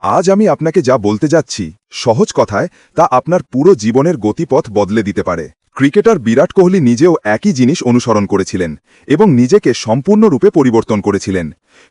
আজ আমি আপনাকে যা বলতে যাচ্ছি সহজ কথায় তা আপনার পুরো জীবনের গতিপথ বদলে দিতে পারে। ক্রিকেটার বিরাট কোহলি নিজেও একই জিনিস অনুসরণ করেছিলেন এবং নিজেকে সম্পূর্ণরূপে পরিবর্তন করেছিলেন।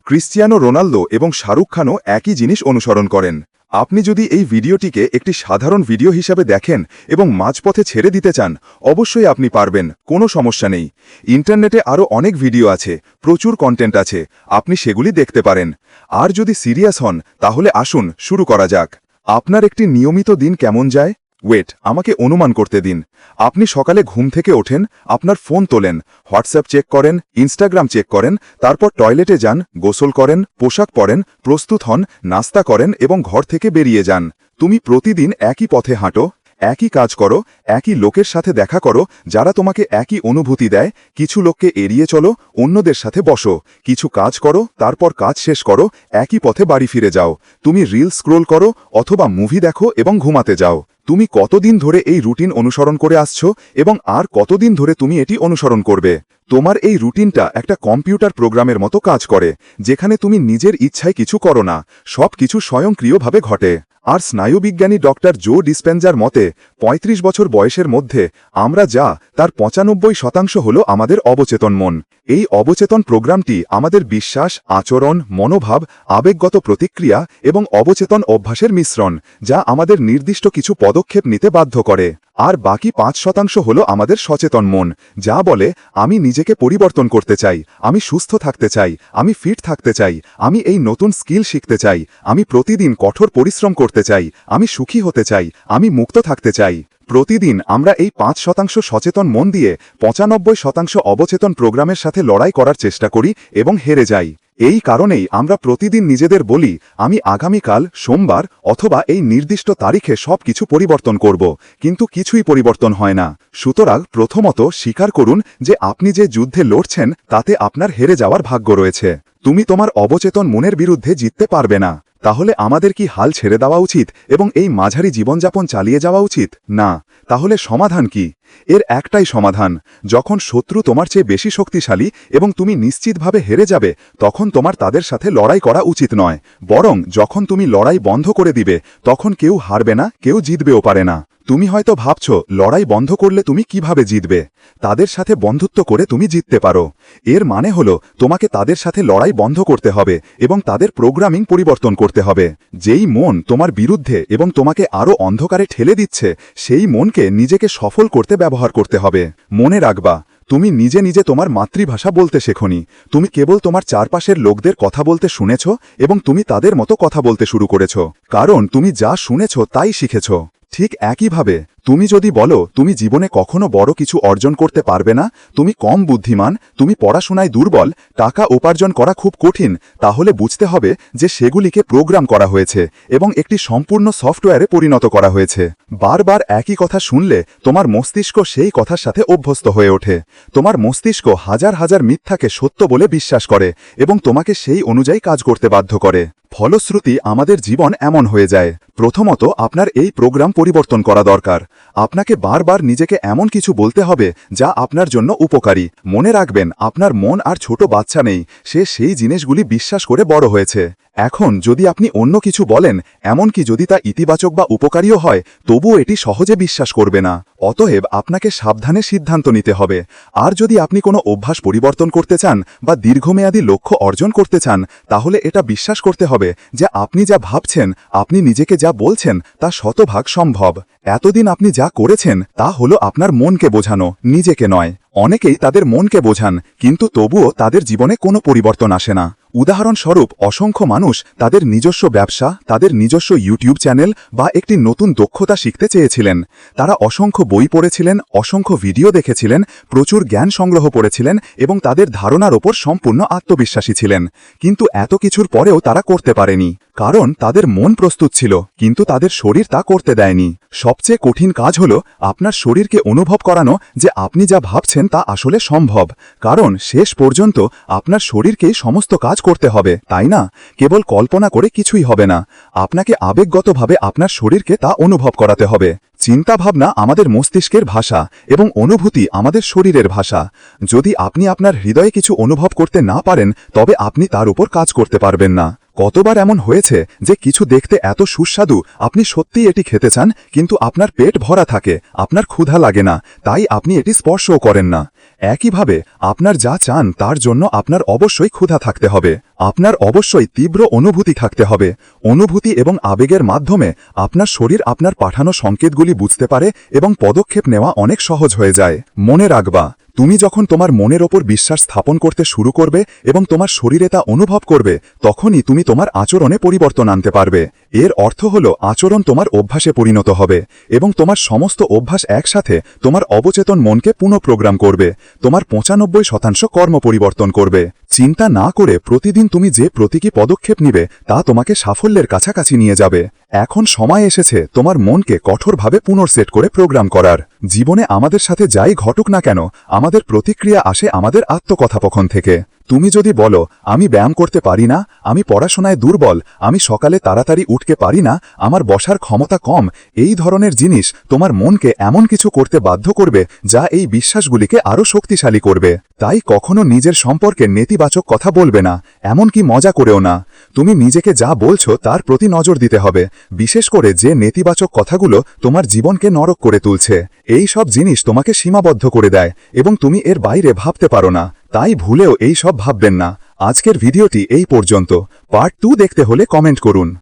ক্রিশ্চিয়ানো রোনালদো এবং শাহরুখ খানও একই জিনিস অনুসরণ করেন। আপনি যদি এই ভিডিওটিকে একটি সাধারণ ভিডিও হিসাবে দেখেন এবং মাঝপথে ছেড়ে দিতে চান, অবশ্যই আপনি পারবেন, কোনো সমস্যা নেই। ইন্টারনেটে আরও অনেক ভিডিও আছে, প্রচুর কন্টেন্ট আছে, আপনি সেগুলি দেখতে পারেন। আর যদি সিরিয়াস হন তাহলে আসুন শুরু করা যাক। আপনার একটি নিয়মিত দিন কেমন যায়? ওয়েট, আমাকে অনুমান করতে দিন। আপনি সকালে ঘুম থেকে ওঠেন, আপনার ফোন তোলেন, হোয়াটসঅ্যাপ চেক করেন, ইনস্টাগ্রাম চেক করেন, তারপর টয়লেটে যান, গোসল করেন, পোশাক পরেন, প্রস্তুত হন, নাস্তা করেন এবং ঘর থেকে বেরিয়ে যান। তুমি প্রতিদিন একই পথে হাঁটো, একই কাজ করো, একই লোকের সাথে দেখা করো যারা তোমাকে একই অনুভূতি দেয়। কিছু লোককে এড়িয়ে চলো, অন্যদের সাথে বসো, কিছু কাজ করো, তারপর কাজ শেষ করো, একই পথে বাড়ি ফিরে যাও। তুমি রিল স্ক্রোল করো অথবা মুভি দেখো এবং ঘুমাতে যাও। তুমি কতদিন ধরে এই রুটিন অনুসরণ করে আসছো এবং আর কতদিন ধরে তুমি এটি অনুসরণ করবে? তোমার এই রুটিনটা একটা কম্পিউটার প্রোগ্রামের মতো কাজ করে, যেখানে তুমি নিজের ইচ্ছায় কিছু করো না, সব কিছু স্বয়ংক্রিয়ভাবে ঘটে। আর স্নায়ুবিজ্ঞানী ডক্টর জো ডিসপেনজার মতে ৩৫ বছর বয়সের মধ্যে আমরা যা তার ৯৫% হল আমাদের অবচেতন মন। এই অবচেতন প্রোগ্রামটি আমাদের বিশ্বাস, আচরণ, মনোভাব, আবেগগত প্রতিক্রিয়া এবং অবচেতন অভ্যাসের মিশ্রণ, যা আমাদের নির্দিষ্ট কিছু পদক্ষেপ নিতে বাধ্য করে। আর বাকি ৫% হল আমাদের সচেতন মন, যা বলে আমি নিজেকে পরিবর্তন করতে চাই, আমি সুস্থ থাকতে চাই, আমি ফিট থাকতে চাই, আমি এই নতুন স্কিল শিখতে চাই, আমি প্রতিদিন কঠোর পরিশ্রম করতে চাই, আমি সুখী হতে চাই, আমি মুক্ত থাকতে চাই। প্রতিদিন আমরা এই ৫% সচেতন মন দিয়ে ৯৫% অবচেতন প্রোগ্রামের সাথে লড়াই করার চেষ্টা করি এবং হেরে যাই। এই কারণেই আমরা প্রতিদিন নিজেদের বলি আমি আগামীকাল সোমবার অথবা এই নির্দিষ্ট তারিখে সবকিছু পরিবর্তন করব, কিন্তু কিছুই পরিবর্তন হয় না। সুতরাং প্রথমত স্বীকার করুন যে আপনি যে যুদ্ধে লড়ছেন তাতে আপনার হেরে যাওয়ার ভাগ্য রয়েছে। তুমি তোমার অবচেতন মনের বিরুদ্ধে জিততে পারবে না। তাহলে আমাদের কি হাল ছেড়ে দেওয়া উচিত এবং এই মাঝারি জীবনযাপন চালিয়ে যাওয়া উচিত? না। তাহলে সমাধান কি? এর একটাই সমাধান। যখন শত্রু তোমার চেয়ে বেশি শক্তিশালী এবং তুমি নিশ্চিতভাবে হেরে যাবে, তখন তোমার তাদের সাথে লড়াই করা উচিত নয়। বরং যখন তুমি লড়াই বন্ধ করে দিবে, তখন কেউ হারবে না, কেউ জিতবেও পারে না। তুমি হয়তো ভাবছ লড়াই বন্ধ করলে তুমি কিভাবে জিতবে। তাদের সাথে বন্ধুত্ব করে তুমি জিততে পারো। এর মানে হলো তোমাকে তাদের সাথে লড়াই বন্ধ করতে হবে এবং তাদের প্রোগ্রামিং পরিবর্তন করতে হবে। যেই মন তোমার বিরুদ্ধে এবং তোমাকে আরও অন্ধকারে ঠেলে দিচ্ছে, সেই মনকে নিজেকে সফল করতে ব্যবহার করতে হবে। মনে রাখবা, তুমি নিজে নিজে তোমার মাতৃভাষা বলতে শেখোনি। তুমি কেবল তোমার চারপাশের লোকদের কথা বলতে শুনেছ এবং তুমি তাদের মতো কথা বলতে শুরু করেছ, কারণ তুমি যা শুনেছ তাই শিখেছ। ঠিক একইভাবে তুমি যদি বলো তুমি জীবনে কখনো বড় কিছু অর্জন করতে পারবে না, তুমি কম বুদ্ধিমান, তুমি পড়াশোনায় দুর্বল, টাকা উপার্জন করা খুব কঠিন, তাহলে বুঝতে হবে যে সেগুলিকে প্রোগ্রাম করা হয়েছে এবং একটি সম্পূর্ণ সফটওয়্যারে পরিণত করা হয়েছে। বারবার একই কথা শুনলে তোমার মস্তিষ্ক সেই কথার সাথে অভ্যস্ত হয়ে ওঠে। তোমার মস্তিষ্ক হাজার হাজার মিথ্যাকে সত্য বলে বিশ্বাস করে এবং তোমাকে সেই অনুযায়ী কাজ করতে বাধ্য করে। ফলশ্রুতি আমাদের জীবন এমন হয়ে যায়। প্রথমত আপনার এই প্রোগ্রাম পরিবর্তন করা দরকার। আপনাকে বারবার নিজেকে এমন কিছু বলতে হবে যা আপনার জন্য উপকারী। মনে রাখবেন, আপনার মন আর ছোট বাচ্চা নেই, সে সেই জিনিসগুলি বিশ্বাস করে বড় হয়েছে। এখন যদি আপনি অন্য কিছু বলেন, এমনকি যদি তা ইতিবাচক বা উপকারীও হয়, তবুও এটি সহজে বিশ্বাস করবে না। অতএব আপনাকে সাবধানে সিদ্ধান্ত নিতে হবে। আর যদি আপনি কোনো অভ্যাস পরিবর্তন করতে চান বা দীর্ঘমেয়াদী লক্ষ্য অর্জন করতে চান, তাহলে এটা বিশ্বাস করতে হবে যে আপনি যা ভাবছেন, আপনি নিজেকে যা বলছেন তা শতভাগ সম্ভব। এতদিন আপনি যা করেছেন তা হলো আপনার মনকে বোঝানো, নিজেকে নয়। অনেকেই তাদের মনকে বোঝান, কিন্তু তবুও তাদের জীবনে কোনো পরিবর্তন আসে না। উদাহরণস্বরূপ, অসংখ্য মানুষ তাদের নিজস্ব ব্যবসা, তাদের নিজস্ব ইউটিউব চ্যানেল বা একটি নতুন দক্ষতা শিখতে চেয়েছিলেন। তারা অসংখ্য বই পড়েছিলেন, অসংখ্য ভিডিও দেখেছিলেন, প্রচুর জ্ঞান সংগ্রহ করেছিলেন এবং তাদের ধারণার ওপর সম্পূর্ণ আত্মবিশ্বাসী ছিলেন। কিন্তু এত কিছুর পরেও তারা করতে পারেনি, কারণ তাদের মন প্রস্তুত ছিল, কিন্তু তাদের শরীর তা করতে দেয়নি। সবচেয়ে কঠিন কাজ হল আপনার শরীরকে অনুভব করানো যে আপনি যা ভাবছেন তা আসলে সম্ভব, কারণ শেষ পর্যন্ত আপনার শরীরকেই সমস্ত কাজ করতে হবে, তাই না? কেবল কল্পনা করে কিছুই হবে না। আপনাকে আবেগগতভাবে আপনার শরীরকে তা অনুভব করাতে হবে। চিন্তাভাবনা আমাদের মস্তিষ্কের ভাষা এবং অনুভূতি আমাদের শরীরের ভাষা। যদি আপনি আপনার হৃদয়ে কিছু অনুভব করতে না পারেন, তবে আপনি তার উপর কাজ করতে পারবেন না। কতবার এমন হয়েছে যে কিছু দেখতে এত সুস্বাদু আপনি সত্যিই এটি খেতে চান, কিন্তু আপনার পেট ভরা থাকে, আপনার ক্ষুধা লাগে না, তাই আপনি এটি স্পর্শও করেন না। একইভাবে আপনার যা চান তার জন্য আপনার অবশ্যই ক্ষুধা থাকতে হবে, আপনার অবশ্যই তীব্র অনুভূতি থাকতে হবে। অনুভূতি এবং আবেগের মাধ্যমে আপনার শরীর আপনার পাঠানো সংকেতগুলি বুঝতে পারে এবং পদক্ষেপ নেওয়া অনেক সহজ হয়ে যায়। মনে রাখবা, তুমি যখন তোমার মনের ওপর বিশ্বাস স্থাপন করতে শুরু করবে এবং তোমার শরীরে তা অনুভব করবে, তখনই তুমি তোমার আচরণে পরিবর্তন আনতে পারবে। এর অর্থ হল আচরণ তোমার অভ্যাসে পরিণত হবে এবং তোমার সমস্ত অভ্যাস একসাথে তোমার অবচেতন মনকে পুনঃপ্রোগ্রাম করবে, তোমার 95% কর্ম পরিবর্তন করবে। চিন্তা না করে প্রতিদিন তুমি যে প্রতীকী পদক্ষেপ নিবে তা তোমাকে সাফল্যের কাছাকাছি নিয়ে যাবে। এখন সময় এসেছে তোমার মনকে কঠোরভাবে পুনর্সেট করে প্রোগ্রাম করার। জীবনে আমাদের সাথে যাই ঘটুক না কেন, আমাদের প্রতিক্রিয়া আসে আমাদের আত্মকথোপকথন থেকে। তুমি যদি বলো, আমি ব্যায়াম করতে পারি না, আমি পড়াশোনায় দুর্বল, আমি সকালে তাড়াতাড়ি উঠতে পারি না, আমার বসার ক্ষমতা কম, এই ধরনের জিনিস তোমার মনকে এমন কিছু করতে বাধ্য করবে যা এই বিশ্বাসগুলিকে আরও শক্তিশালী করবে। তাই কখনো নিজের সম্পর্কে নেতিবাচক কথা বলবে না, এমনকি মজা করেও না। তুমি নিজেকে যা বলছো তার প্রতি নজর দিতে হবে, বিশেষ করে যে নেতিবাচক কথাগুলো তোমার জীবনকে নরক করে তুলছে। এই সব জিনিস তোমাকে সীমাবদ্ধ করে দেয় এবং তুমি এর বাইরে ভাবতে পারো না, তাই ভুলেও এই সব ভাববেন না। আজকের ভিডিওটি এই পর্যন্ত। পার্ট 2 দেখতে হলে কমেন্ট করুন।